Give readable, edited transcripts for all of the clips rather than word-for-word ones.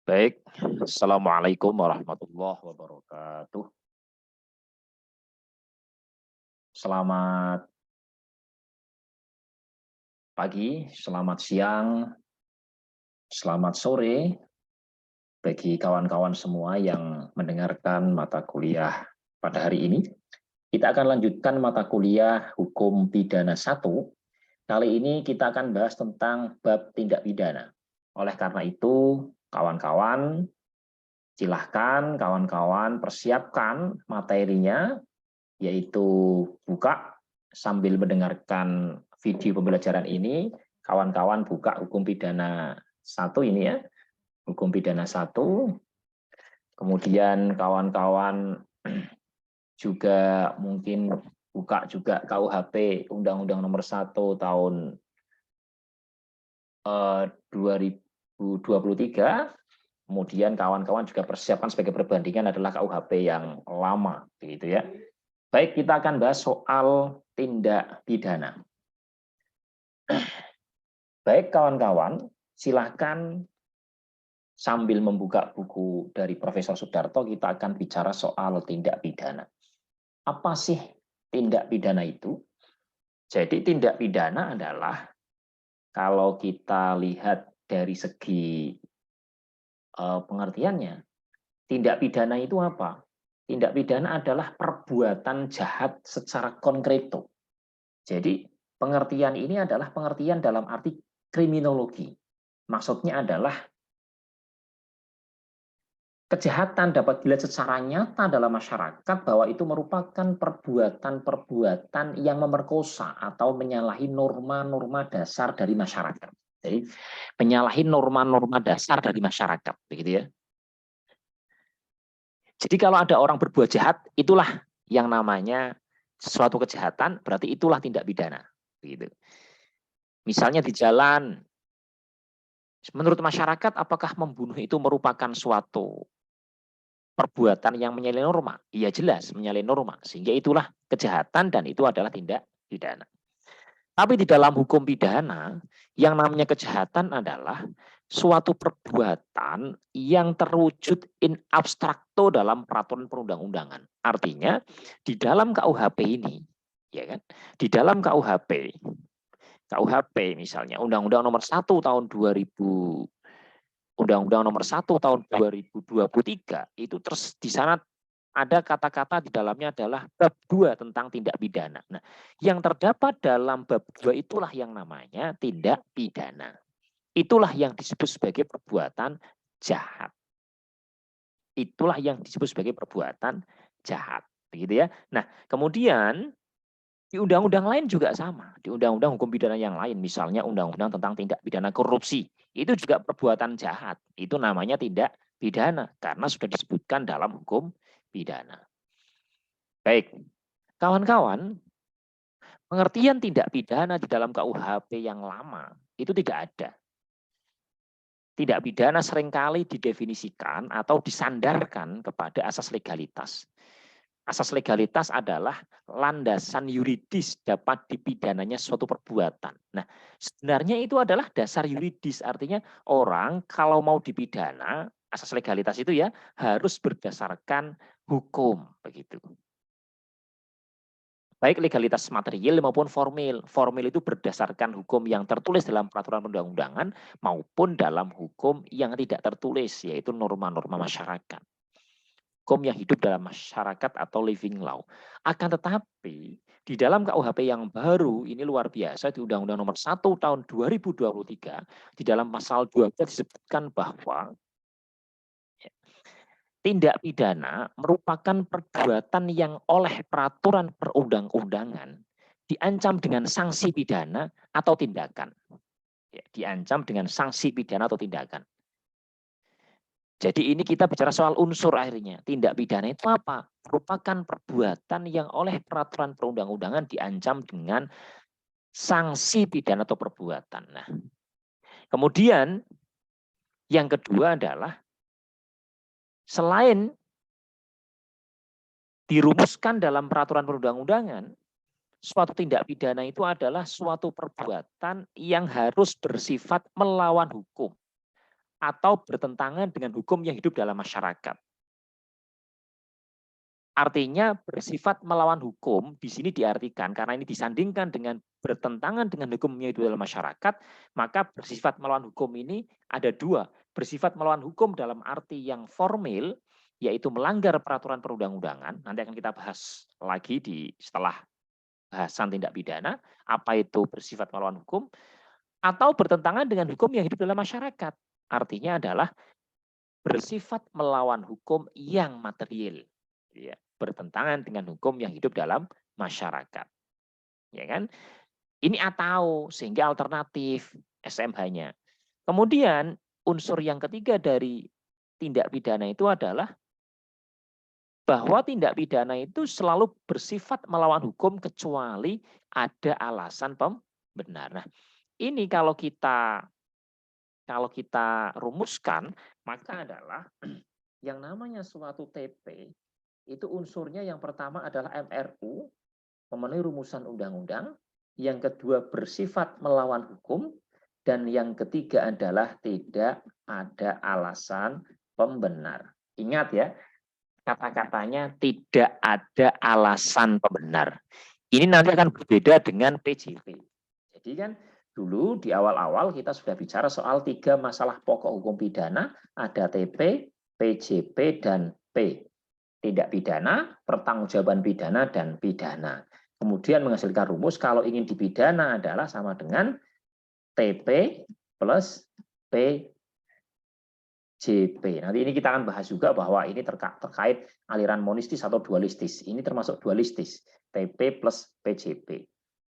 Baik, Assalamualaikum warahmatullahi wabarakatuh. Selamat pagi, selamat siang, selamat sore bagi kawan-kawan semua yang mendengarkan mata kuliah pada hari ini. Kita akan lanjutkan mata kuliah Hukum Pidana 1. Kali ini kita akan bahas tentang bab tindak pidana. Oleh karena itu, kawan-kawan, silahkan kawan-kawan persiapkan materinya, yaitu buka sambil mendengarkan video pembelajaran ini, kawan-kawan buka hukum pidana 1 ini ya, hukum pidana 1, kemudian kawan-kawan juga mungkin buka juga KUHP Undang-Undang Nomor 1 tahun 2023, kemudian kawan-kawan juga persiapkan sebagai perbandingan adalah KUHP yang lama, begitu ya. Baik, kita akan bahas soal tindak pidana. Baik kawan-kawan, silakan sambil membuka buku dari Profesor Sudarto, kita akan bicara soal tindak pidana. Apa sih tindak pidana itu? Jadi tindak pidana adalah, kalau kita lihat dari segi pengertiannya, tindak pidana itu apa? Tindak pidana adalah perbuatan jahat secara konkreto. Jadi pengertian ini adalah pengertian dalam arti kriminologi. Maksudnya adalah kejahatan dapat dilihat secara nyata dalam masyarakat bahwa itu merupakan perbuatan-perbuatan yang memerkosa atau menyalahi norma-norma dasar dari masyarakat. Jadi menyalahi norma-norma dasar dari masyarakat, begitu ya. Jadi kalau ada orang berbuat jahat, itulah yang namanya suatu kejahatan, berarti itulah tindak pidana, begitu. Misalnya di jalan, menurut masyarakat apakah membunuh itu merupakan suatu perbuatan yang menyalahi norma? Iya jelas menyalahi norma, sehingga itulah kejahatan dan itu adalah tindak pidana. Tapi di dalam hukum pidana, yang namanya kejahatan adalah suatu perbuatan yang terwujud in abstrakto dalam peraturan perundang-undangan. Artinya di dalam KUHP ini, ya kan? Di dalam KUHP misalnya Undang-Undang Nomor 1 tahun 2000, Undang-Undang Nomor 1 tahun 2023 itu di sana ada kata-kata di dalamnya adalah bab 2 tentang tindak pidana. Nah, yang terdapat dalam bab 2 itulah yang namanya tindak pidana. Itulah yang disebut sebagai perbuatan jahat. Itulah yang disebut sebagai perbuatan jahat, begitu ya. Nah, kemudian di undang-undang lain juga sama. Di undang-undang hukum pidana yang lain, misalnya undang-undang tentang tindak pidana korupsi, itu juga perbuatan jahat. Itu namanya tindak pidana karena sudah disebutkan dalam hukum pidana. Baik, kawan-kawan, pengertian tindak pidana di dalam KUHP yang lama itu tidak ada. Tindak pidana seringkali didefinisikan atau disandarkan kepada asas legalitas. Asas legalitas adalah landasan yuridis dapat dipidananya suatu perbuatan. Nah, sebenarnya itu adalah dasar yuridis, artinya orang kalau mau dipidana, asas legalitas itu ya harus berdasarkan hukum, begitu. Baik legalitas material maupun formil. Formil itu berdasarkan hukum yang tertulis dalam peraturan perundang-undangan maupun dalam hukum yang tidak tertulis, yaitu norma-norma masyarakat. Hukum yang hidup dalam masyarakat atau living law. Akan tetapi di dalam KUHP yang baru ini luar biasa, di Undang-Undang Nomor 1 tahun 2023 di dalam pasal 12 disebutkan bahwa tindak pidana merupakan perbuatan yang oleh peraturan perundang-undangan diancam dengan sanksi pidana atau tindakan. Ya, diancam dengan sanksi pidana atau tindakan. Jadi ini kita bicara soal unsur akhirnya. Tindak pidana itu apa? Merupakan perbuatan yang oleh peraturan perundang-undangan diancam dengan sanksi pidana atau perbuatan. Nah, kemudian yang kedua adalah selain dirumuskan dalam peraturan perundang-undangan, suatu tindak pidana itu adalah suatu perbuatan yang harus bersifat melawan hukum atau bertentangan dengan hukum yang hidup dalam masyarakat. Artinya bersifat melawan hukum di sini diartikan karena ini disandingkan dengan bertentangan dengan hukum yang hidup dalam masyarakat, maka bersifat melawan hukum ini ada dua. Bersifat melawan hukum dalam arti yang formal, yaitu melanggar peraturan perundang-undangan. Nanti akan kita bahas lagi setelah bahasan tindak pidana, apa itu bersifat melawan hukum, atau bertentangan dengan hukum yang hidup dalam masyarakat. Artinya adalah bersifat melawan hukum yang material, ya, bertentangan dengan hukum yang hidup dalam masyarakat, ya kan? Ini atau sehingga alternatif SMH-nya. Kemudian unsur yang ketiga dari tindak pidana itu adalah bahwa tindak pidana itu selalu bersifat melawan hukum kecuali ada alasan pembenar. Nah, ini kalau kita rumuskan, maka adalah yang namanya suatu TP itu unsurnya yang pertama adalah MRU, memenuhi rumusan undang-undang, yang kedua bersifat melawan hukum, dan yang ketiga adalah tidak ada alasan pembenar. Ingat ya, kata-katanya tidak ada alasan pembenar. Ini nanti akan berbeda dengan PJP. Jadi kan dulu di awal-awal kita sudah bicara soal 3 masalah pokok hukum pidana, ada TP, PJP, dan P. Tindak pidana, pertanggungjawaban pidana, dan pidana. Kemudian menghasilkan rumus kalau ingin dipidana adalah sama dengan TP plus PJP. Nanti ini kita akan bahas juga bahwa ini terkait aliran monistis atau dualistis. Ini termasuk dualistis, TP plus PJP.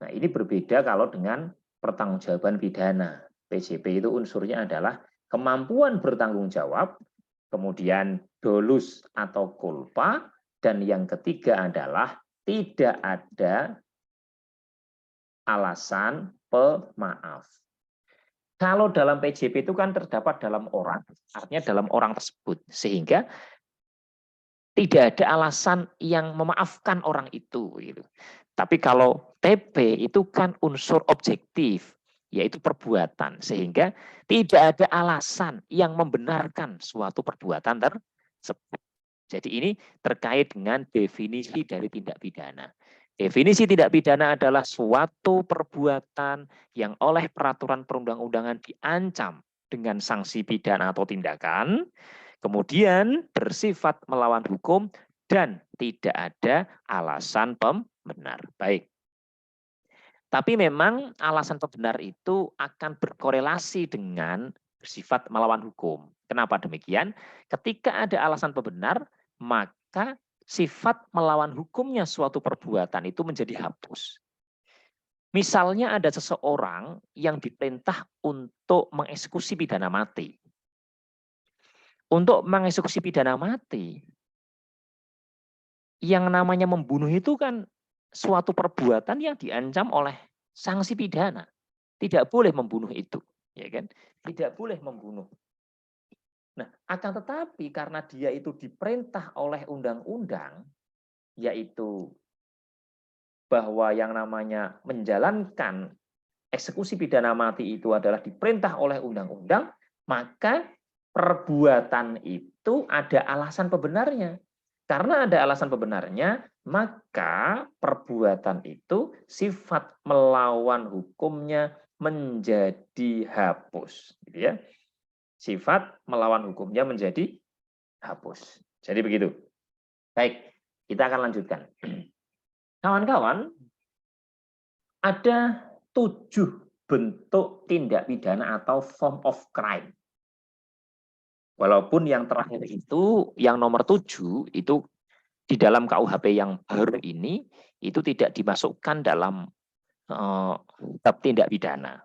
Nah, ini berbeda kalau dengan pertanggungjawaban pidana. PJP itu unsurnya adalah kemampuan bertanggung jawab, kemudian dolus atau culpa, dan yang ketiga adalah tidak ada alasan pemaaf. Kalau dalam PJP itu kan terdapat dalam orang, artinya dalam orang tersebut, sehingga tidak ada alasan yang memaafkan orang itu. Gitu. Tapi kalau TP itu kan unsur objektif, yaitu perbuatan, sehingga tidak ada alasan yang membenarkan suatu perbuatan tersebut. Jadi ini terkait dengan definisi dari tindak pidana. Definisi tindak pidana adalah suatu perbuatan yang oleh peraturan perundang-undangan diancam dengan sanksi pidana atau tindakan, kemudian bersifat melawan hukum dan tidak ada alasan pembenar. Baik. Tapi memang alasan pembenar itu akan berkorelasi dengan bersifat melawan hukum. Kenapa demikian? Ketika ada alasan pembenar, maka sifat melawan hukumnya suatu perbuatan itu menjadi hapus. Misalnya ada seseorang yang diperintah untuk mengeksekusi pidana mati. Untuk mengeksekusi pidana mati, yang namanya membunuh itu kan suatu perbuatan yang diancam oleh sanksi pidana. Tidak boleh membunuh itu, ya kan? Tidak boleh membunuh. Nah, akan tetapi karena dia itu diperintah oleh undang-undang, yaitu bahwa yang namanya menjalankan eksekusi pidana mati itu adalah diperintah oleh undang-undang, maka perbuatan itu ada alasan pembenarnya. Karena ada alasan pembenarnya, maka perbuatan itu sifat melawan hukumnya menjadi hapus. Gitu ya. Sifat melawan hukumnya menjadi hapus. Jadi begitu. Baik, kita akan lanjutkan. Kawan-kawan, ada 7 bentuk tindak pidana atau form of crime. Walaupun yang terakhir itu, yang nomor 7, itu di dalam KUHP yang baru ini, itu tidak dimasukkan dalam bab tindak pidana.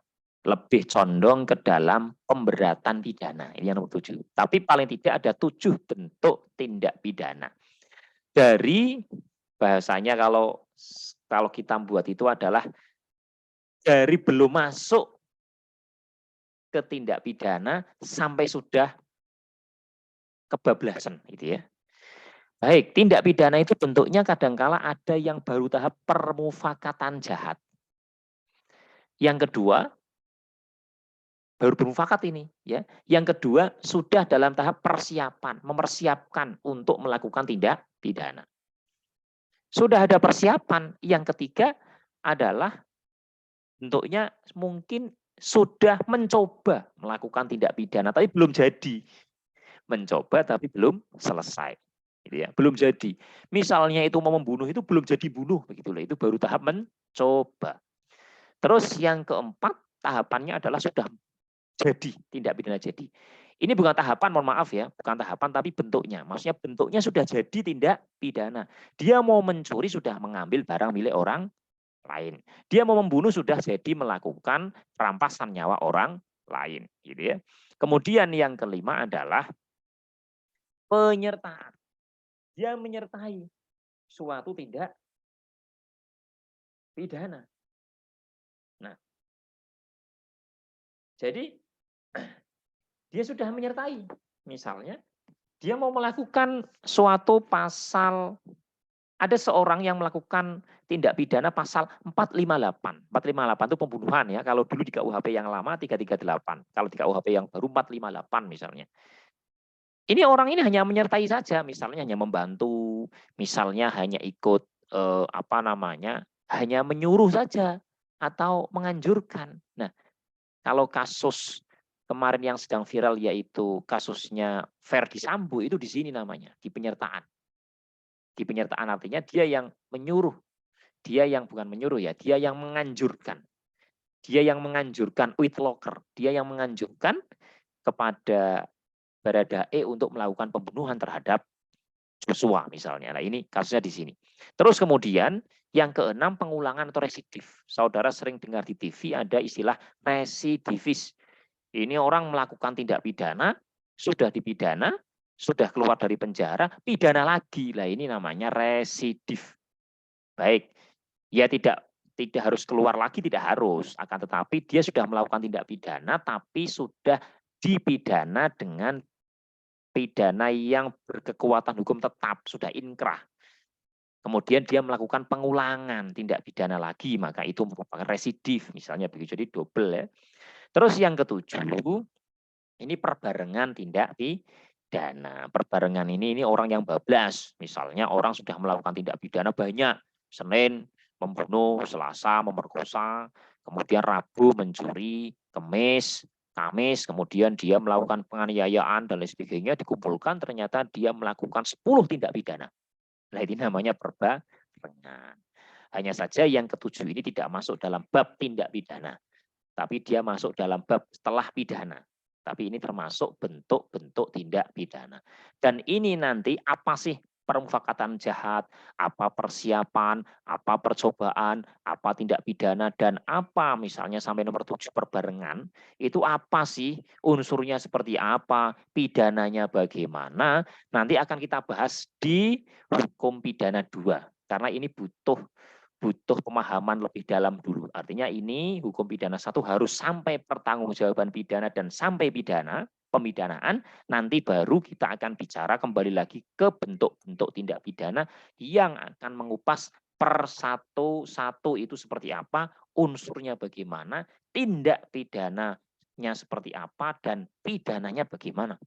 Lebih condong ke dalam pemberatan pidana. Ini yang nomor 7. Tapi paling tidak ada 7 bentuk tindak pidana. Dari bahasanya kalau kita buat itu adalah dari belum masuk ke tindak pidana sampai sudah kebablasan gitu ya. Baik, tindak pidana itu bentuknya kadangkala ada yang baru tahap permufakatan jahat. Yang kedua, baru bermufakat ini, ya. Yang kedua, sudah dalam tahap persiapan, mempersiapkan untuk melakukan tindak pidana. Sudah ada persiapan. Yang ketiga adalah bentuknya mungkin sudah mencoba melakukan tindak pidana, tapi belum jadi. Mencoba tapi belum selesai. Gitu ya, belum jadi. Misalnya itu mau membunuh, itu belum jadi bunuh, begitulah. Itu baru tahap mencoba. Terus yang keempat, tahapannya adalah sudah jadi, tindak pidana jadi. Ini bukan tahapan, mohon maaf ya, bukan tahapan tapi bentuknya. Maksudnya bentuknya sudah jadi tindak pidana. Dia mau mencuri sudah mengambil barang milik orang lain. Dia mau membunuh sudah jadi melakukan perampasan nyawa orang lain, gitu ya. Kemudian yang kelima adalah penyertaan. Dia menyertai suatu tindak pidana. Nah, jadi dia sudah menyertai. Misalnya, dia mau melakukan suatu pasal, ada seorang yang melakukan tindak pidana pasal 458. 458 itu pembunuhan ya. Kalau dulu di KUHP yang lama 338. Kalau di KUHP yang baru 458 misalnya. Ini orang ini hanya menyertai saja, misalnya hanya membantu, misalnya hanya ikut hanya menyuruh saja atau menganjurkan. Nah, kalau kasus kemarin yang sedang viral yaitu kasusnya Verdi Sambo itu di sini namanya, di penyertaan. Di penyertaan artinya dia yang menyuruh, dia yang bukan menyuruh ya, dia yang menganjurkan. Dia yang menganjurkan Whitlocker, dia yang menganjurkan kepada Baradae untuk melakukan pembunuhan terhadap Joshua misalnya. Nah ini kasusnya di sini. Terus kemudian yang keenam pengulangan atau residif. Saudara sering dengar di TV ada istilah residivis. Ini orang melakukan tindak pidana, sudah dipidana, sudah keluar dari penjara, pidana lagi. Lah ini namanya residif. Baik, ya tidak harus keluar lagi, tidak harus. Akan tetapi dia sudah melakukan tindak pidana, tapi sudah dipidana dengan pidana yang berkekuatan hukum tetap, sudah inkrah. Kemudian dia melakukan pengulangan tindak pidana lagi, maka itu merupakan residif, misalnya begitu, jadi double ya. Terus yang ketujuh, ini perbarengan tindak pidana. Perbarengan ini orang yang bablas, misalnya orang sudah melakukan tindak pidana banyak, Senin membunuh, Selasa memerkosa, kemudian Rabu mencuri, Kamis, kemudian dia melakukan penganiayaan dan lain sebagainya, dikumpulkan ternyata dia melakukan 10 tindak pidana. Nah ini namanya perbarengan. Hanya saja yang ketujuh ini tidak masuk dalam bab tindak pidana, tapi dia masuk dalam bab setelah pidana. Tapi ini termasuk bentuk-bentuk tindak pidana. Dan ini nanti apa sih permufakatan jahat, apa persiapan, apa percobaan, apa tindak pidana, dan apa misalnya sampai nomor 7 perbarengan, itu apa sih unsurnya seperti apa, pidananya bagaimana, nanti akan kita bahas di hukum pidana 2. Karena ini butuh pemahaman lebih dalam dulu. Artinya ini hukum pidana 1 harus sampai pertanggungjawaban pidana dan sampai pidana, pemidanaan, nanti baru kita akan bicara kembali lagi ke bentuk-bentuk tindak pidana yang akan mengupas per satu itu seperti apa, unsurnya bagaimana, tindak pidananya seperti apa, dan pidananya bagaimana.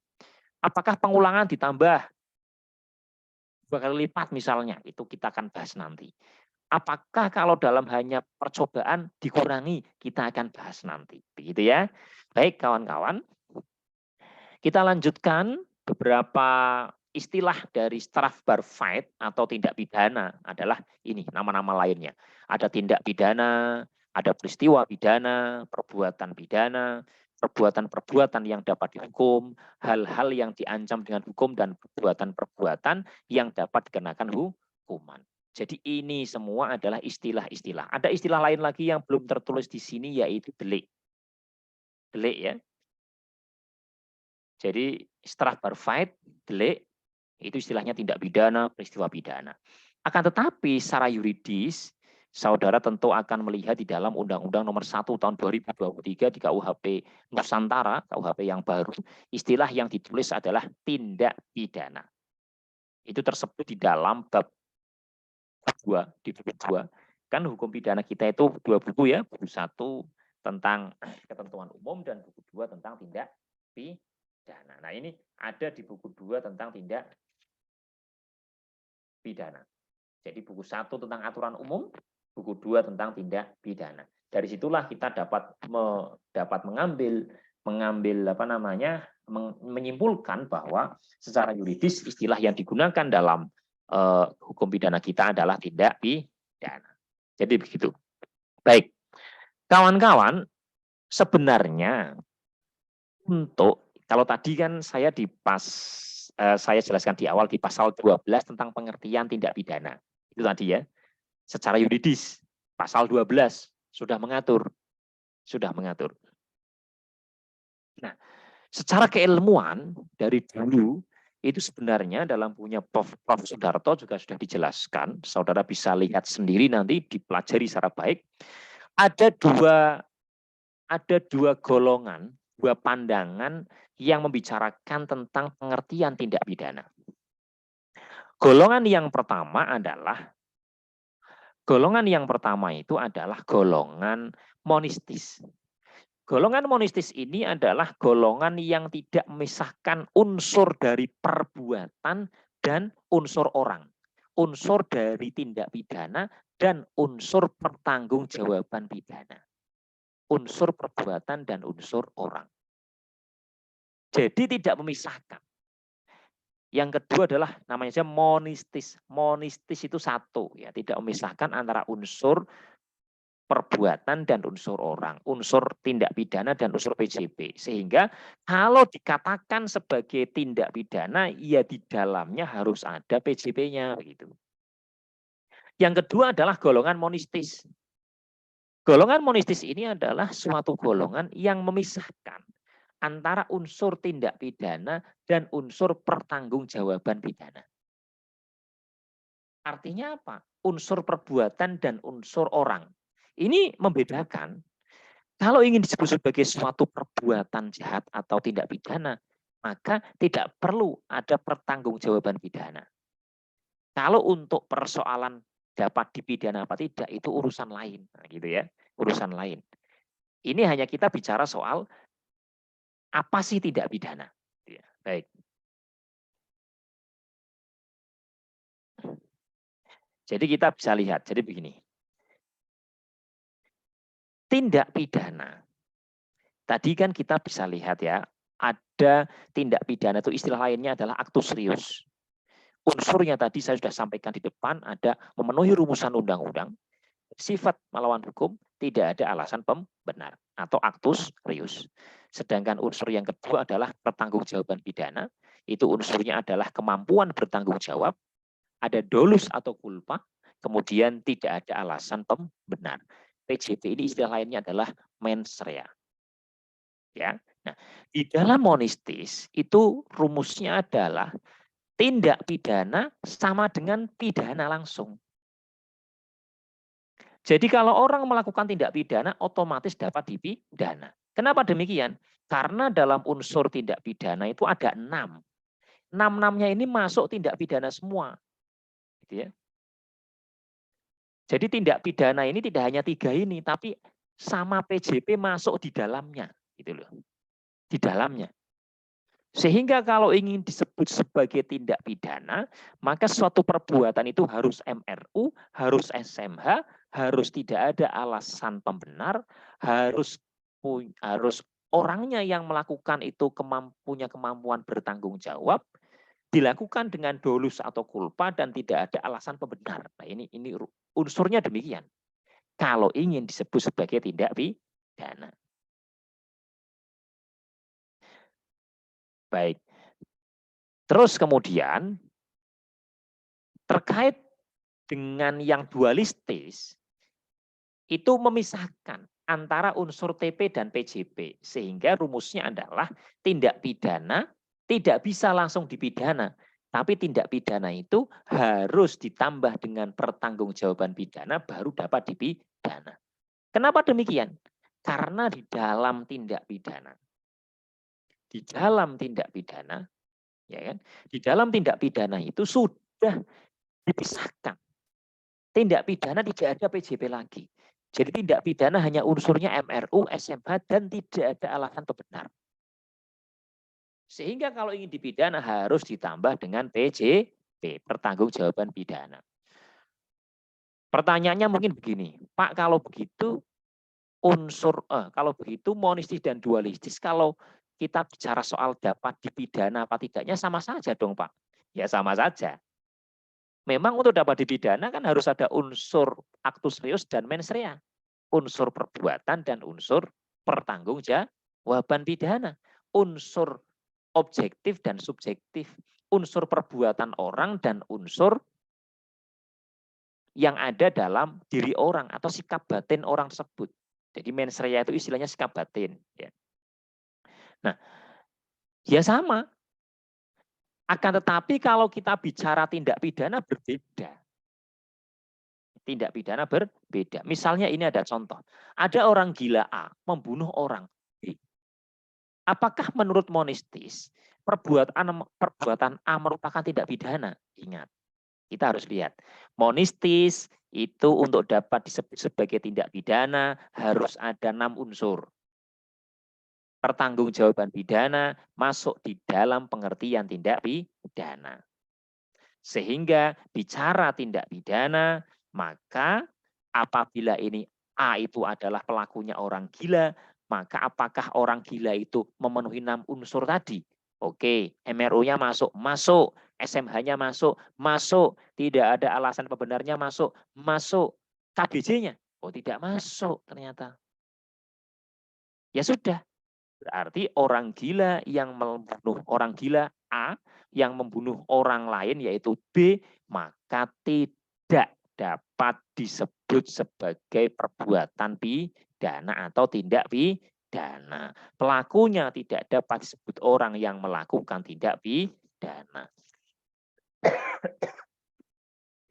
Apakah pengulangan ditambah 2 kali lipat misalnya, itu kita akan bahas nanti. Apakah kalau dalam hanya percobaan dikurangi, kita akan bahas nanti. Begitu ya. Baik kawan-kawan, kita lanjutkan beberapa istilah dari strafbar fight atau tindak pidana adalah ini nama-nama lainnya. Ada tindak pidana, ada peristiwa pidana, perbuatan-perbuatan yang dapat dihukum, hal-hal yang diancam dengan hukum, dan perbuatan-perbuatan yang dapat dikenakan hukuman. Jadi ini semua adalah istilah-istilah. Ada istilah lain lagi yang belum tertulis di sini yaitu delik. Delik ya. Jadi strafbar fight, delik, itu istilahnya tindak pidana, peristiwa pidana. Akan tetapi secara yuridis, saudara tentu akan melihat di dalam Undang-Undang Nomor 1 Tahun 2023 di KUHP Nusantara, KUHP yang baru, istilah yang ditulis adalah tindak pidana. Itu tersebut di dalam bab 2, di buku 2. Kan hukum pidana kita itu 2 buku ya, buku 1 tentang ketentuan umum dan buku 2 tentang tindak pidana. Nah, ini ada di buku 2 tentang tindak pidana. Jadi buku 1 tentang aturan umum, buku 2 tentang tindak pidana. Dari situlah kita dapat menyimpulkan bahwa secara yuridis istilah yang digunakan dalam hukum pidana kita adalah tindak pidana. Jadi begitu. Baik, kawan-kawan, sebenarnya untuk kalau tadi kan saya saya jelaskan di awal di pasal 12 tentang pengertian tindak pidana. Itu tadi ya. Secara yuridis pasal 12 sudah mengatur. Nah, secara keilmuan dari dulu itu sebenarnya dalam punya Prof. Sudarto juga sudah dijelaskan. Saudara bisa lihat sendiri nanti dipelajari secara baik. Ada dua golongan, dua pandangan yang membicarakan tentang pengertian tindak pidana. Golongan yang pertama itu adalah golongan monistis. Golongan monistis ini adalah golongan yang tidak memisahkan unsur dari perbuatan dan unsur orang. Unsur dari tindak pidana dan unsur pertanggungjawaban pidana. Unsur perbuatan dan unsur orang. Jadi tidak memisahkan. Yang kedua adalah namanya monistis. Monistis itu satu, ya, tidak memisahkan antara unsur perbuatan dan unsur orang, unsur tindak pidana dan unsur PJP. Sehingga kalau dikatakan sebagai tindak pidana, ya di dalamnya harus ada PJP-nya begitu. Yang kedua adalah golongan monistis. Golongan monistis ini adalah suatu golongan yang memisahkan antara unsur tindak pidana dan unsur pertanggungjawaban pidana. Artinya apa? Unsur perbuatan dan unsur orang. Ini membedakan, kalau ingin disebut sebagai suatu perbuatan jahat atau tindak pidana, maka tidak perlu ada pertanggungjawaban pidana. Kalau untuk persoalan dapat dipidana apa tidak, itu urusan lain. Nah, gitu ya, urusan lain. Ini hanya kita bicara soal apa sih tindak pidana. Ya, baik. Jadi kita bisa lihat, jadi begini. Tindak pidana. Tadi kan kita bisa lihat ya, ada tindak pidana itu istilah lainnya adalah actus reus. Unsurnya tadi saya sudah sampaikan di depan, ada memenuhi rumusan undang-undang, sifat melawan hukum, tidak ada alasan pembenar atau actus reus. Sedangkan unsur yang kedua adalah pertanggungjawaban pidana, itu unsurnya adalah kemampuan bertanggung jawab, ada dolus atau culpa, kemudian tidak ada alasan pembenar. PJP ini istilah lainnya adalah mens rea. Ya. Nah, di dalam monistis itu rumusnya adalah tindak pidana sama dengan pidana langsung. Jadi kalau orang melakukan tindak pidana otomatis dapat dipidana. Kenapa demikian? Karena dalam unsur tindak pidana itu ada 6. 6-6-nya ini masuk tindak pidana semua. Gitu ya. Jadi tindak pidana ini tidak hanya 3 ini, tapi sama PJP masuk di dalamnya, gitu loh. Di dalamnya. Sehingga kalau ingin disebut sebagai tindak pidana, maka suatu perbuatan itu harus MRU, harus SMH, harus tidak ada alasan pembenar, harus orangnya yang melakukan itu punya kemampuan bertanggung jawab, dilakukan dengan dolus atau culpa dan tidak ada alasan pembenar. Nah, ini unsurnya demikian. Kalau ingin disebut sebagai tindak pidana. Baik. Terus kemudian terkait dengan yang dualistis itu memisahkan antara unsur TP dan PJP sehingga rumusnya adalah tindak pidana tidak bisa langsung dipidana, tapi tindak pidana itu harus ditambah dengan pertanggungjawaban pidana baru dapat dipidana. Kenapa demikian? Karena di dalam tindak pidana, ya kan? Di dalam tindak pidana itu sudah dipisahkan. Tindak pidana tidak ada PJP lagi. Jadi tindak pidana hanya unsurnya MRU, SMH, dan tidak ada alasan pembenar. Sehingga kalau ingin dipidana harus ditambah dengan PJP, pertanggungjawaban pidana. Pertanyaannya mungkin begini, Pak, kalau begitu kalau begitu monistis dan dualistis, kalau kita bicara soal dapat dipidana apa tidaknya sama saja dong, Pak. Ya sama saja. Memang untuk dapat dipidana kan harus ada unsur actus reus dan mens rea. Unsur perbuatan dan unsur pertanggungjawaban pidana. Unsur objektif dan subjektif. Unsur perbuatan orang dan unsur yang ada dalam diri orang atau sikap batin orang tersebut. Jadi mens rea itu istilahnya sikap batin. Ya. Nah, ya sama. Akan tetapi kalau kita bicara tindak pidana berbeda. Tindak pidana berbeda. Misalnya ini ada contoh. Ada orang gila A membunuh orang B. Apakah menurut monistis perbuatan A merupakan tindak pidana? Ingat, kita harus lihat. Monistis itu untuk dapat disebut sebagai tindak pidana harus ada 6 unsur. Pertanggungjawaban pidana masuk di dalam pengertian tindak pidana. Sehingga bicara tindak pidana, maka apabila ini A itu adalah pelakunya orang gila, maka apakah orang gila itu memenuhi 6 unsur tadi? Oke, MRU-nya masuk, masuk. SMH-nya masuk, masuk. Tidak ada alasan pembenarnya masuk, masuk. KBJ-nya? Oh tidak masuk ternyata. Ya sudah, berarti orang gila yang membunuh orang gila A, yang membunuh orang lain yaitu B, maka tidak dapat disebut sebagai perbuatan pidana atau tindak pidana. Pelakunya tidak dapat disebut orang yang melakukan tindak pidana.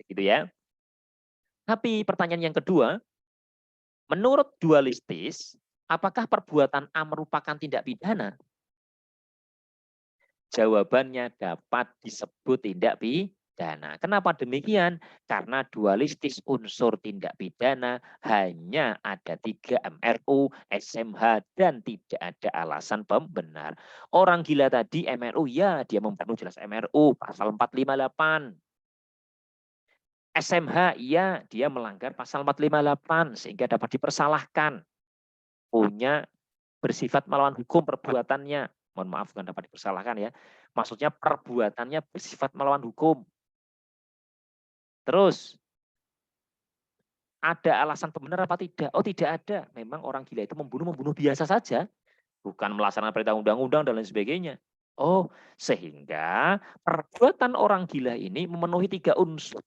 Gitu ya. Tapi pertanyaan yang kedua, menurut dualistis, apakah perbuatan A merupakan tindak pidana? Jawabannya dapat disebut tindak pidana. Kenapa demikian? Karena dualistis unsur tindak pidana hanya ada 3 MRU, SMH, dan tidak ada alasan pembenar. Orang gila tadi MRU, ya dia membunuh jelas MRU, pasal 458. SMH, ya dia melanggar pasal 458 sehingga dapat dipersalahkan. Punya bersifat melawan hukum perbuatannya. Mohon maaf bukan dapat dipersalahkan ya. Maksudnya perbuatannya bersifat melawan hukum. Terus ada alasan pembenar apa tidak? Oh tidak ada. Memang orang gila itu membunuh biasa saja. Bukan melaksanakan perintah undang-undang dan lain sebagainya. Oh, sehingga perbuatan orang gila ini memenuhi 3 unsur.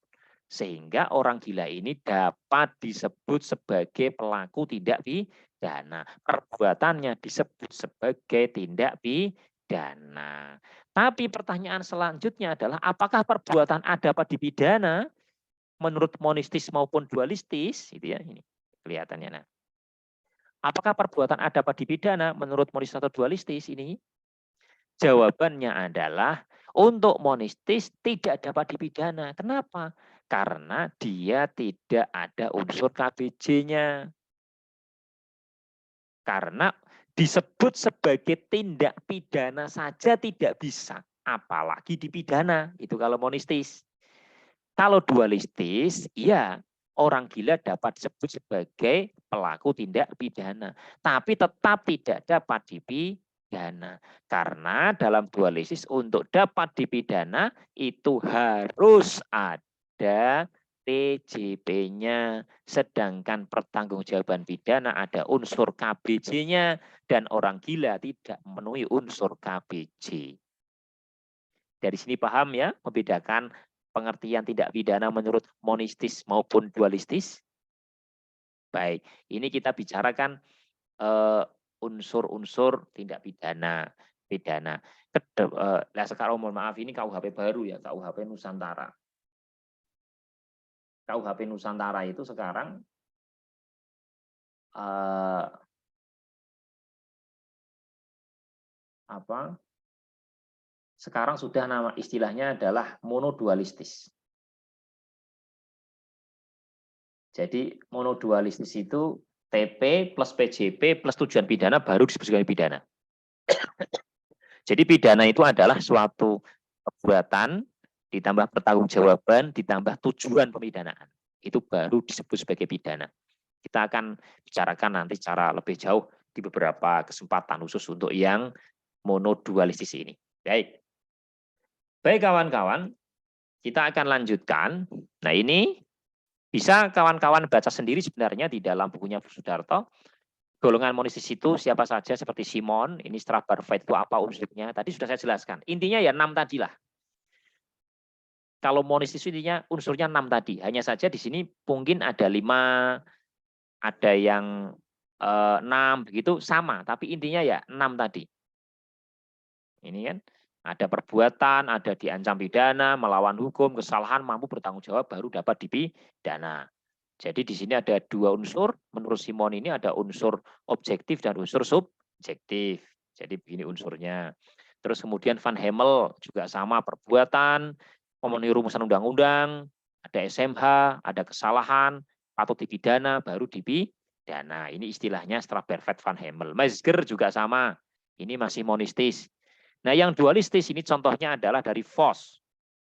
Sehingga orang gila ini dapat disebut sebagai pelaku tindak pidana. Perbuatannya disebut sebagai tindak pidana. Tapi pertanyaan selanjutnya adalah apakah perbuatan A dapat dipidana menurut monistis maupun dualistis? Itu ya ini kelihatannya. Nah, apakah perbuatan A dapat dipidana menurut monistis atau dualistis ini? Jawabannya adalah untuk monistis tidak dapat dipidana. Kenapa? Karena dia tidak ada unsur KBJ-nya. Karena disebut sebagai tindak pidana saja tidak bisa, apalagi dipidana. Itu kalau monistis. Kalau dualistis, ya orang gila dapat disebut sebagai pelaku tindak pidana. Tapi tetap tidak dapat dipidana. Karena dalam dualistis untuk dapat dipidana itu harus ada TJP-nya. Sedangkan pertanggungjawaban pidana ada unsur KBJ-nya. Dan orang gila tidak memenuhi unsur KBJ. Dari sini paham ya, membedakan pengertian tindak pidana menurut monistis maupun dualistis? Baik, ini kita bicarakan unsur-unsur tindak pidana. Nah sekarang mohon maaf ini KUHP baru ya, KUHP Nusantara. KUHP Nusantara itu sekarang sekarang sudah nama istilahnya adalah monodualistis. Jadi monodualistis itu TP plus PJP plus tujuan pidana baru disebut sebagai pidana. Jadi pidana itu adalah suatu perbuatan ditambah pertanggungjawaban ditambah tujuan pemidanaan. Itu baru disebut sebagai pidana. Kita akan bicarakan nanti secara lebih jauh di beberapa kesempatan khusus untuk yang monodualistis ini. Baik. Baik kawan-kawan, kita akan lanjutkan. Nah ini bisa kawan-kawan baca sendiri sebenarnya di dalam bukunya Bu Sudarto. Golongan monistis itu siapa saja seperti Simon, ini Strasberg itu apa unsurnya, tadi sudah saya jelaskan. Intinya ya 6 tadi lah. Kalau monistis intinya unsurnya 6 tadi, hanya saja di sini mungkin ada 5, ada yang 6, begitu sama, tapi intinya ya 6 tadi. Ini kan, ada perbuatan, ada diancam pidana, melawan hukum, kesalahan, mampu bertanggung jawab, baru dapat dipidana. Jadi di sini ada 2 unsur, menurut Simon ini ada unsur objektif dan unsur subjektif. Jadi begini unsurnya. Terus kemudian Van Hemel juga sama, perbuatan, memenuhi rumusan undang-undang, ada SMH, ada kesalahan, patut dipidana, baru dipidana. Ini istilahnya Strasberg Van Hemel. Metzger juga sama, ini masih monistis. Nah yang dualistis ini contohnya adalah dari Voss.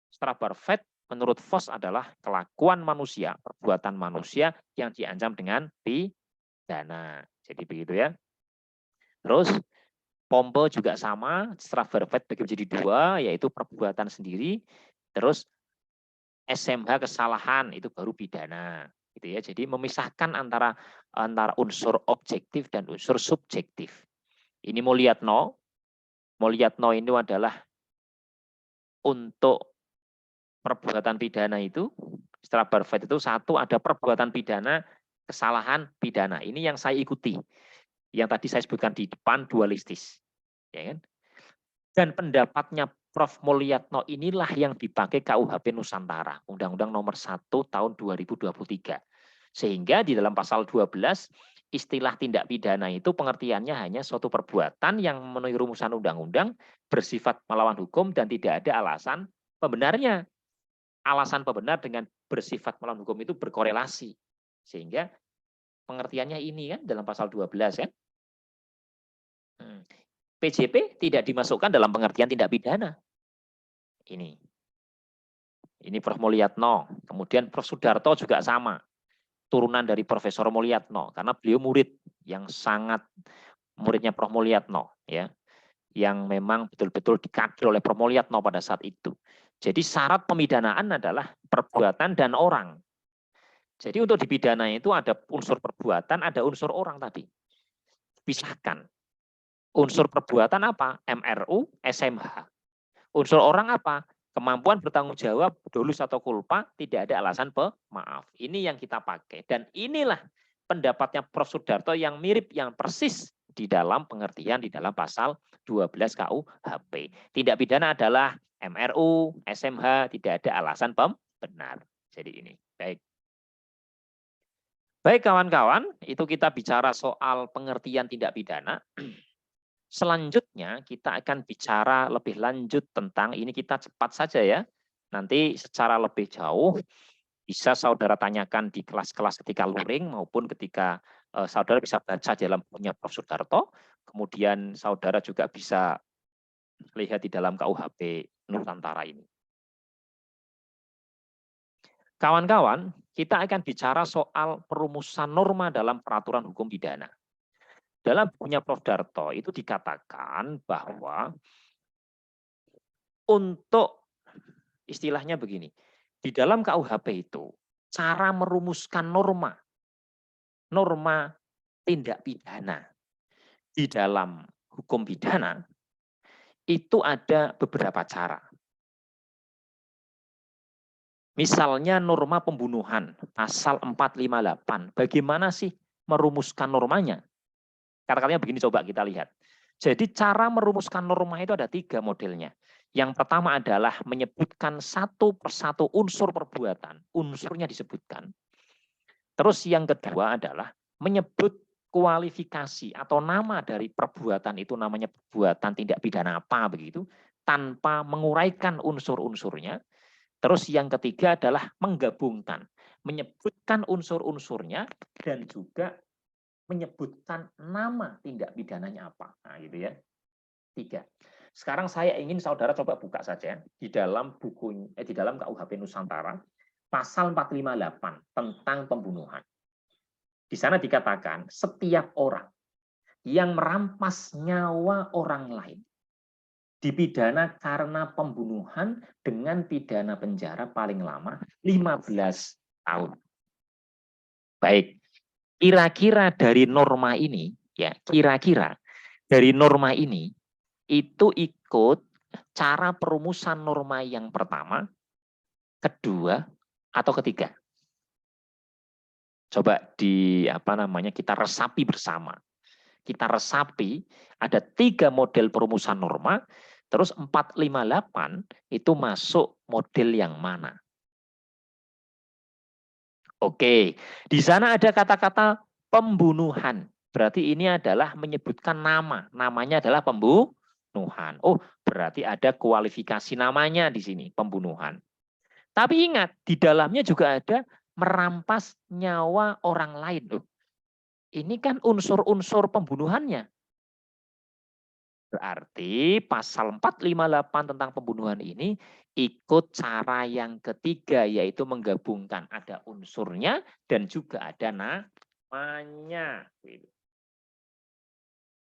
Strasberg menurut Voss adalah kelakuan manusia, perbuatan manusia yang diancam dengan pidana. Jadi begitu ya. Terus Pompe juga sama, Strasberg bagi menjadi 2, yaitu perbuatan sendiri, terus SMH kesalahan itu baru pidana. Gitu ya. Jadi memisahkan antara unsur objektif dan unsur subjektif. Ini Molyatno. Molyatno ini adalah untuk perbuatan pidana itu, Strasberg itu 1 ada perbuatan pidana, kesalahan pidana. Ini yang saya ikuti. Yang tadi saya sebutkan di depan dualistis. Ya kan? Dan pendapatnya Prof. Molyatno inilah yang dipakai KUHP Nusantara, Undang-Undang Nomor 1 Tahun 2023. Sehingga di dalam pasal 12 istilah tindak pidana itu pengertiannya hanya suatu perbuatan yang memenuhi rumusan undang-undang, bersifat melawan hukum dan tidak ada alasan pembenarnya. Alasan pembenar dengan bersifat melawan hukum itu berkorelasi. Sehingga pengertiannya ini kan dalam pasal 12 kan. PJP tidak dimasukkan dalam pengertian tindak pidana. Ini Prof. Molyatno. Kemudian Prof. Sudarto juga sama. Turunan dari Profesor Molyatno. Karena beliau murid yang sangat muridnya Prof. Molyatno. Ya, yang memang betul-betul dikader oleh Prof. Molyatno pada saat itu. Jadi syarat pemidanaan adalah perbuatan dan orang. Jadi untuk dipidana itu ada unsur perbuatan, ada unsur orang tadi. Pisahkan. Unsur perbuatan apa? MRU, SMH. Unsur orang apa? Kemampuan bertanggung jawab, dolus atau kulpa, tidak ada alasan pemaaf. Ini yang kita pakai. Dan inilah pendapatnya Prof. Sudarto yang mirip, yang persis di dalam pengertian di dalam pasal 12 KUHP. Tindak pidana adalah MRU, SMH, tidak ada alasan pembenar. Jadi ini, baik. Baik kawan-kawan, itu kita bicara soal pengertian tindak pidana. Selanjutnya kita akan bicara lebih lanjut tentang, ini kita cepat saja ya. Nanti secara lebih jauh bisa saudara tanyakan di kelas-kelas ketika luring maupun ketika saudara bisa baca dalam bukunya Prof. Sudarto. Kemudian saudara juga bisa lihat di dalam KUHP Nusantara ini. Kawan-kawan, kita akan bicara soal perumusan norma dalam peraturan hukum pidana. Dalam bukunya Prof. Darto itu dikatakan bahwa untuk istilahnya begini, di dalam KUHP itu cara merumuskan norma tindak pidana di dalam hukum pidana itu ada beberapa cara. Misalnya norma pembunuhan, pasal 458. Bagaimana sih merumuskan normanya? Kata-katanya begini, coba kita lihat. Jadi cara merumuskan norma itu ada 3 modelnya. Yang pertama adalah menyebutkan satu persatu unsur perbuatan. Unsurnya disebutkan. Terus yang kedua adalah menyebut kualifikasi atau nama dari perbuatan itu, namanya perbuatan tindak pidana apa begitu, tanpa menguraikan unsur-unsurnya. Terus yang ketiga adalah menggabungkan. menyebutkan unsur-unsurnya dan juga menyebutkan nama tindak pidananya apa. Nah, gitu ya. 3. Sekarang saya ingin saudara coba buka saja di dalam buku di dalam KUHP Nusantara pasal 458 tentang pembunuhan. Di sana dikatakan setiap orang yang merampas nyawa orang lain dipidana karena pembunuhan dengan pidana penjara paling lama 15 tahun. Baik, kira-kira dari norma ini, ya, kira-kira dari norma ini itu ikut cara perumusan norma yang pertama, kedua, atau ketiga. Coba kita resapi bersama. Kita resapi ada 3 model perumusan norma, terus 458 itu masuk model yang mana? Oke, di sana ada kata-kata pembunuhan. Berarti ini adalah menyebutkan nama. Namanya adalah pembunuhan. Oh, berarti ada kualifikasi namanya di sini, pembunuhan. Tapi ingat, di dalamnya juga ada merampas nyawa orang lain. Loh, ini kan unsur-unsur pembunuhannya. Berarti pasal 458 tentang pembunuhan ini ikut cara yang ketiga, yaitu menggabungkan ada unsurnya dan juga ada namanya.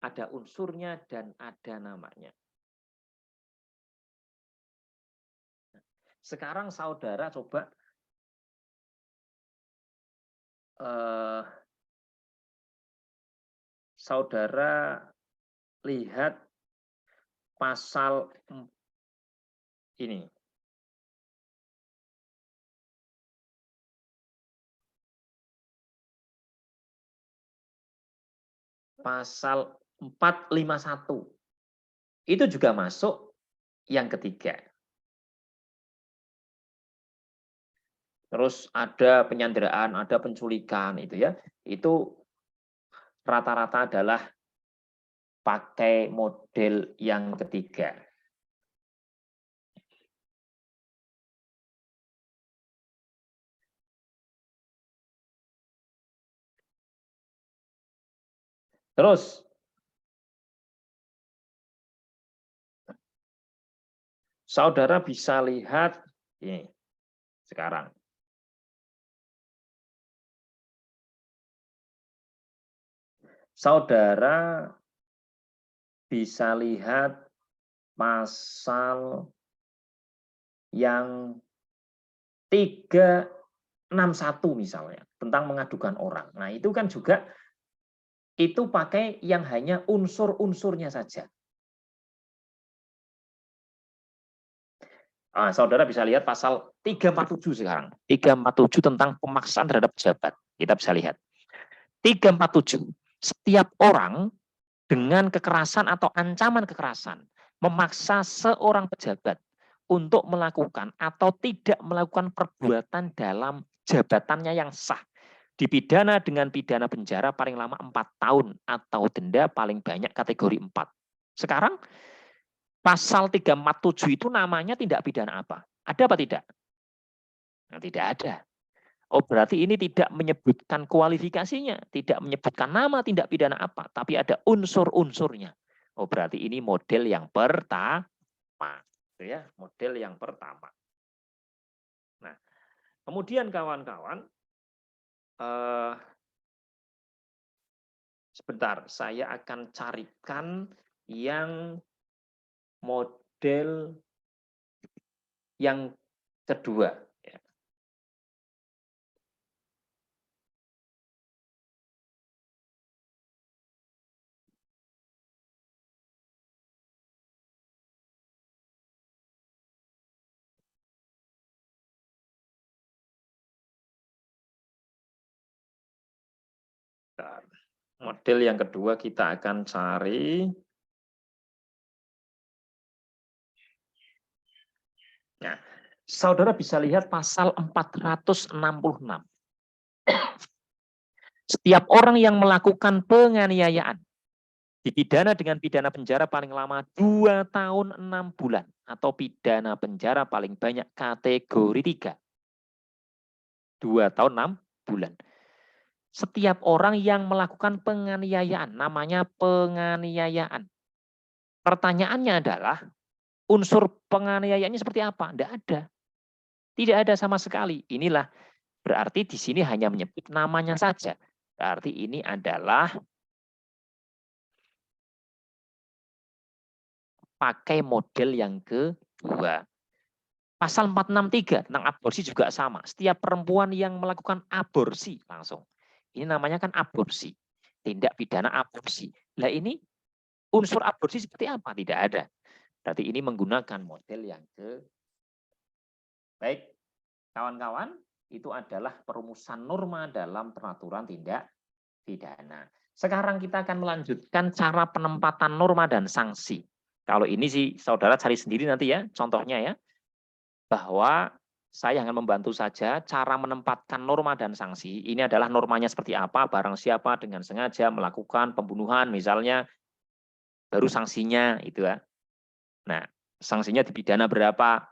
Ada unsurnya dan ada namanya. Sekarang saudara coba saudara lihat pasal ini. Pasal 451. Itu juga masuk yang ketiga. Terus ada penyanderaan, ada penculikan itu ya. Itu rata-rata adalah pakai model yang ketiga. Terus saudara bisa lihat ini sekarang. Saudara bisa lihat pasal yang 361 misalnya tentang mengadukan orang. Nah, itu kan juga itu pakai yang hanya unsur-unsurnya saja. Nah, saudara bisa lihat pasal 347 sekarang. 347 tentang pemaksaan terhadap pejabat. Kita bisa lihat. 347. Setiap orang dengan kekerasan atau ancaman kekerasan memaksa seorang pejabat untuk melakukan atau tidak melakukan perbuatan dalam jabatannya yang sah, dipidana dengan pidana penjara paling lama 4 tahun atau denda paling banyak kategori 4. Sekarang pasal 347 itu namanya tindak pidana apa? Ada apa tidak? Nah, tidak ada. Oh, berarti ini tidak menyebutkan kualifikasinya, tidak menyebutkan nama tindak pidana apa, tapi ada unsur-unsurnya. Oh, berarti ini model yang pertama. Ya, model yang pertama. Nah, kemudian kawan-kawan, sebentar, saya akan carikan yang model yang kedua. Model yang kedua kita akan cari. Nah, saudara bisa lihat pasal 466. Setiap orang yang melakukan penganiayaan dipidana dengan pidana penjara paling lama 2 tahun 6 bulan atau pidana penjara paling banyak kategori 3. 2 tahun 6 bulan. Setiap orang yang melakukan penganiayaan, namanya penganiayaan. Pertanyaannya adalah, unsur penganiayaannya seperti apa? Tidak ada. Tidak ada sama sekali. Inilah berarti di sini hanya menyebut namanya saja. Berarti ini adalah pakai model yang kedua. Pasal 463 tentang aborsi juga sama. Setiap perempuan yang melakukan aborsi langsung. Ini namanya kan aborsi. Tindak pidana aborsi. Nah ini unsur aborsi seperti apa? Tidak ada. Berarti ini menggunakan model yang ke. Baik, kawan-kawan, itu adalah perumusan norma dalam peraturan tindak pidana. Sekarang kita akan melanjutkan cara penempatan norma dan sanksi. Kalau ini sih saudara cari sendiri nanti ya, contohnya ya. Bahwa saya akan membantu saja cara menempatkan norma dan sanksi. Ini adalah normanya seperti apa, barang siapa dengan sengaja melakukan pembunuhan misalnya, baru sanksinya itu ya. Nah, sanksinya dipidana berapa?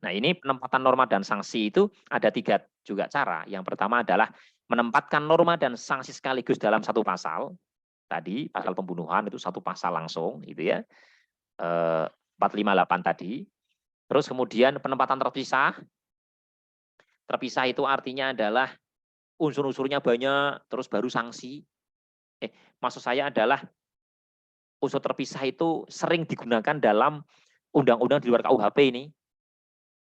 Nah, ini penempatan norma dan sanksi itu ada 3 juga cara. Yang pertama adalah menempatkan norma dan sanksi sekaligus dalam satu pasal. Tadi pasal pembunuhan itu satu pasal langsung gitu ya. 458 tadi. Terus kemudian penempatan terpisah. Terpisah itu artinya adalah unsur-unsurnya banyak, terus baru sanksi. Maksud saya adalah unsur terpisah itu sering digunakan dalam undang-undang di luar KUHP ini.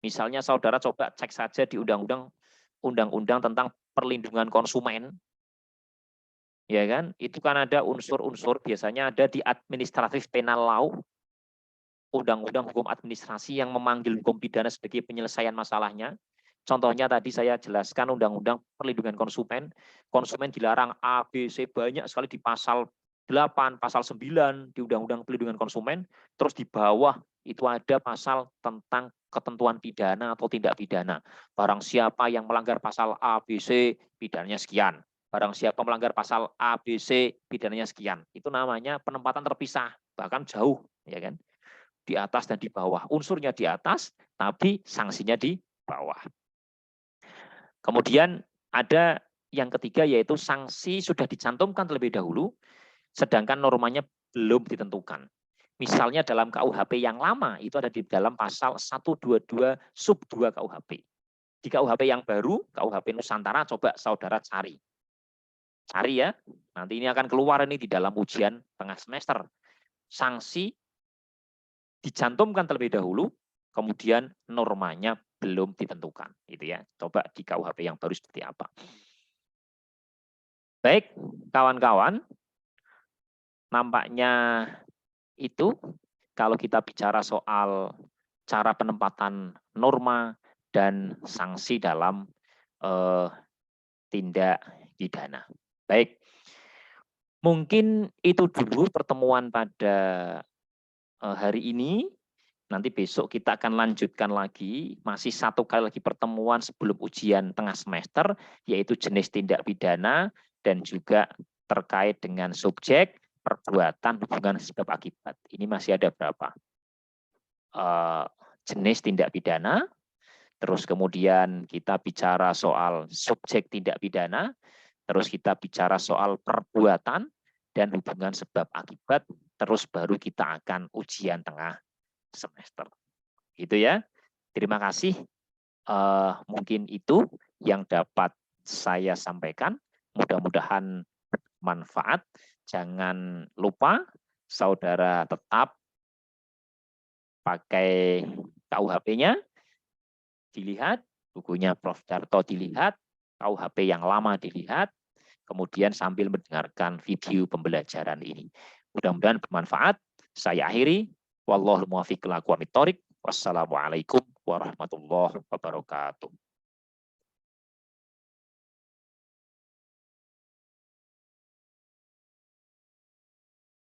Misalnya saudara coba cek saja di undang-undang tentang perlindungan konsumen. Ya kan? Itu kan ada unsur-unsur, biasanya ada di administratif penal law, undang-undang hukum administrasi yang memanggil hukum pidana sebagai penyelesaian masalahnya. Contohnya tadi saya jelaskan undang-undang perlindungan konsumen. Konsumen dilarang A, B, C, banyak sekali di pasal 8, pasal 9 di undang-undang perlindungan konsumen. Terus di bawah itu ada pasal tentang ketentuan pidana atau tindak pidana. Barang siapa yang melanggar pasal A, B, C, pidananya sekian. Barang siapa melanggar pasal A, B, C, pidananya sekian. Itu namanya penempatan terpisah, bahkan jauh, ya kan? Di atas dan di bawah. Unsurnya di atas, tapi sanksinya di bawah. Kemudian ada yang ketiga yaitu sanksi sudah dicantumkan terlebih dahulu, sedangkan normanya belum ditentukan. Misalnya dalam KUHP yang lama itu ada di dalam pasal 122 sub 2 KUHP. Di KUHP yang baru, KUHP Nusantara, coba saudara cari. Cari ya, nanti ini akan keluar ini di dalam ujian tengah semester. Sanksi dicantumkan terlebih dahulu, kemudian normanya belum ditentukan, gitu ya. Coba di KUHP yang baru seperti apa. Baik, kawan-kawan, nampaknya itu kalau kita bicara soal cara penempatan norma dan sanksi dalam tindak pidana. Baik, mungkin itu dulu pertemuan pada hari ini. Nanti besok kita akan lanjutkan lagi, masih satu kali lagi pertemuan sebelum ujian tengah semester, yaitu jenis tindak pidana dan juga terkait dengan subjek, perbuatan, hubungan sebab akibat. Ini masih ada berapa? Jenis tindak pidana, terus kemudian kita bicara soal subjek tindak pidana, terus kita bicara soal perbuatan dan hubungan sebab akibat, terus baru kita akan ujian tengah semester. Gitu ya. Terima kasih. Mungkin itu yang dapat saya sampaikan. Mudah-mudahan bermanfaat. Jangan lupa saudara tetap pakai KUHP-nya, dilihat, bukunya Prof. Darto dilihat, KUHP yang lama dilihat, kemudian sambil mendengarkan video pembelajaran ini. Mudah-mudahan bermanfaat. Saya akhiri. Wallahul muwaffiq ila aqwamit thoriq. Wassalamualaikum warahmatullahi wabarakatuh.